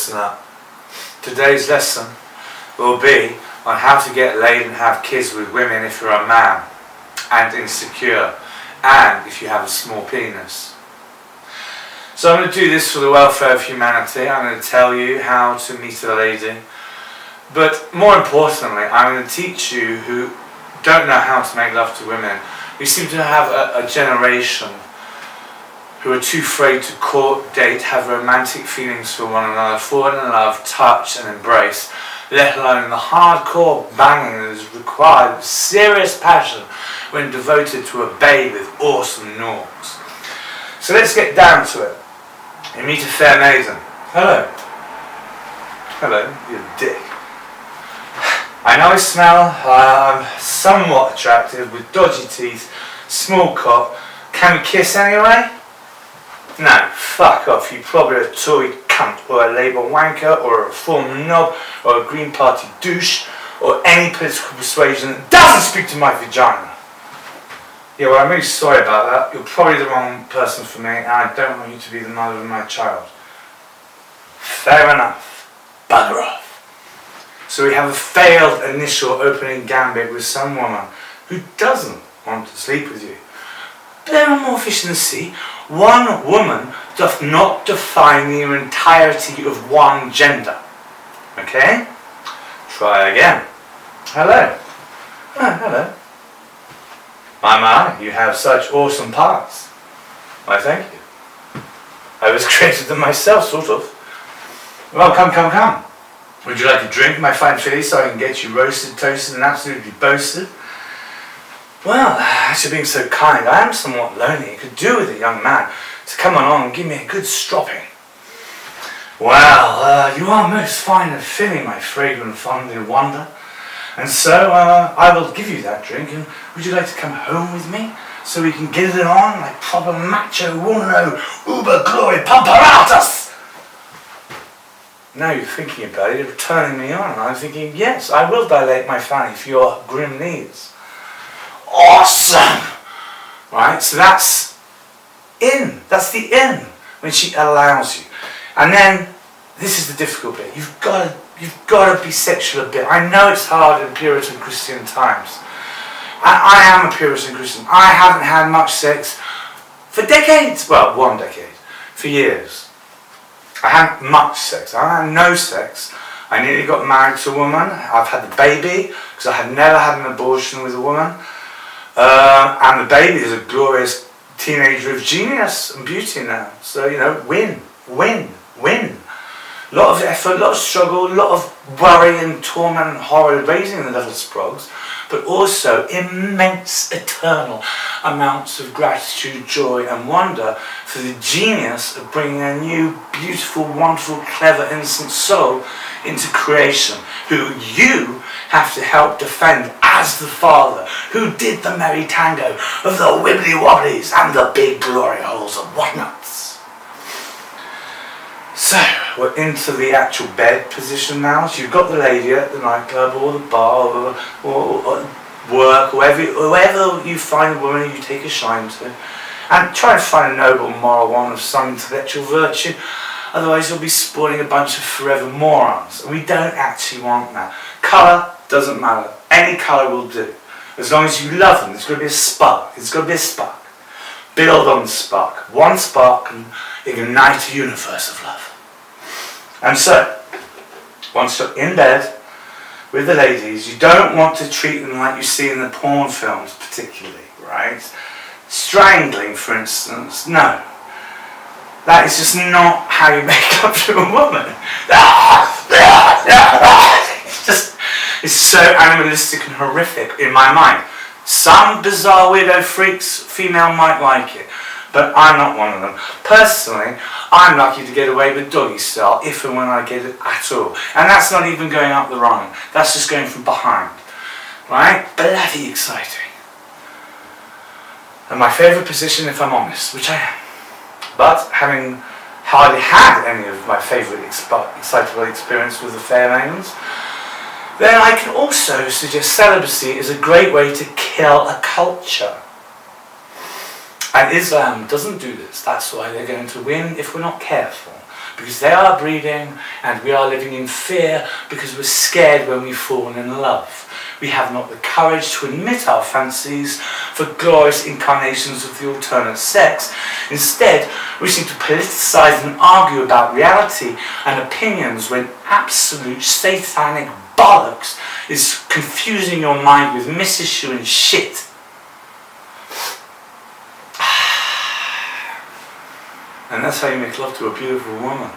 listen up. Today's lesson will be on how to get laid and have kids with women if you're a man and insecure, and if you have a small penis. So I'm going to do this for the welfare of humanity. I'm going to tell you how to meet a lady, but more importantly, I'm going to teach you who don't know how to make love to women. We seem to have a generation who are too afraid to court, date, have romantic feelings for one another, fall in love, touch and embrace, let alone the hardcore banging that is required with serious passion when devoted to a babe with awesome norks. So let's get down to it. You meet a fair maiden. Hello. Hello, you dick. I know I smell, I'm somewhat attractive with dodgy teeth, small cock. Can we kiss anyway? No, fuck off, you probably a Tory cunt or a Labour wanker or a reform knob or a Green Party douche or any political persuasion that doesn't speak to my vagina. Yeah, well, I'm really sorry about that. You're probably the wrong person for me and I don't want you to be the mother of my child. Fair enough. Bugger off. So we have a failed initial opening gambit with some woman who doesn't want to sleep with you. But there are more fish in the sea. One woman doth not define the entirety of one gender. Okay? Try again. Hello. Oh, hello. My, you have such awesome parts. Why, thank you. I was created them myself, sort of. Well, come. Would you like a drink, my fine filly, so I can get you roasted, toasted, and absolutely boasted? Well, as you're being so kind, I am somewhat lonely. You could do with a young man to come along and give me a good stropping. Well, you are most fine and filling, my fragrant fondly wonder. And so, I will give you that drink, and would you like to come home with me, so we can get it on like proper macho uno uber glory pamparatus? Now you're thinking about it, you're turning me on, and I'm thinking, yes, I will dilate my fanny for your grim needs. Awesome! Right, so that's in. That's the in, when she allows you. And then, this is the difficult bit. You've got to be sexual a bit. I know it's hard in Puritan Christian times. I am a Puritan Christian. I haven't had much sex for decades. Well, 1 decade. For years. I haven't much sex. I had no sex. I nearly got married to a woman. I've had the baby, because I had never had an abortion with a woman. And the baby is a glorious teenager of genius and beauty now. So, win. A lot of effort, a lot of struggle, a lot of worry and torment and horror raising the little sprogs, but also immense, eternal amounts of gratitude, joy and wonder for the genius of bringing a new, beautiful, wonderful, clever, innocent soul into creation, who you have to help defend as the father who did the merry tango of the wibbly wobblies and the big glory holes of whatnots. So, we're into the actual bed position now. So you've got the lady at the nightclub or the bar or work, wherever you find a woman you take a shine to. And try and find a noble moral one of some intellectual virtue. Otherwise you'll be spoiling a bunch of forever morons. And we don't actually want that. Colour doesn't matter. Any colour will do. As long as you love them, there's got to be a spark. There's got to be a spark. Build on the spark. One spark can ignite a universe of love. And so, once you're in bed with the ladies, you don't want to treat them like you see in the porn films particularly, right? Strangling, for instance, no. That is just not how you make up to a woman. It's so animalistic and horrific in my mind. Some bizarre weirdo freaks, female might like it, but I'm not one of them. Personally, I'm lucky to get away with doggy style if and when I get it at all. And that's not even going up the rhine. That's just going from behind. Right? Bloody exciting. And my favourite position, if I'm honest, which I am. But having hardly had any of my favourite excitable experience with the fair maidens, then I can also suggest celibacy is a great way to kill a culture. And Islam doesn't do this. That's why they're going to win if we're not careful. because they are breeding, and we are living in fear because we're scared when we fall in love. We have not the courage to admit our fancies for glorious incarnations of the alternate sex. Instead, we seem to politicize and argue about reality and opinions when absolute satanic bollocks is confusing your mind with misissue and shit. And that's how you make love to a beautiful woman.